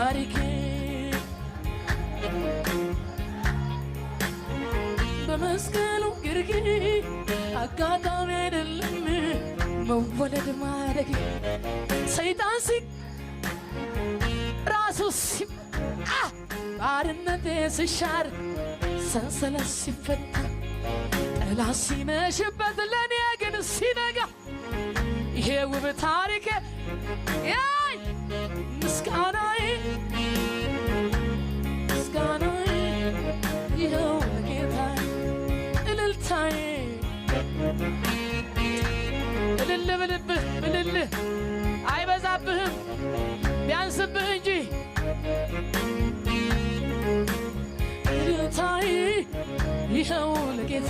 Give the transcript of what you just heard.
ታሪኬ በመስቀሉ ግርጌ አጋጣሚ አይደለም መወለድ ማደግ ሰይጣን ራሱ ባርነቴ ሲሻር ሰንሰለት ሲፈታ ጠላት ሲመሽበት ለኔ ግን ሲነጋ ይሄ ውብ ታሪኬ ያይ ምስጋናዬ ይኸው ለጌታዬ እልልታዬ እልል ብልብህ እልል አይበዛብህም ቢያንስብህ እንጂ እልልታዬ ይኸው ለጌታ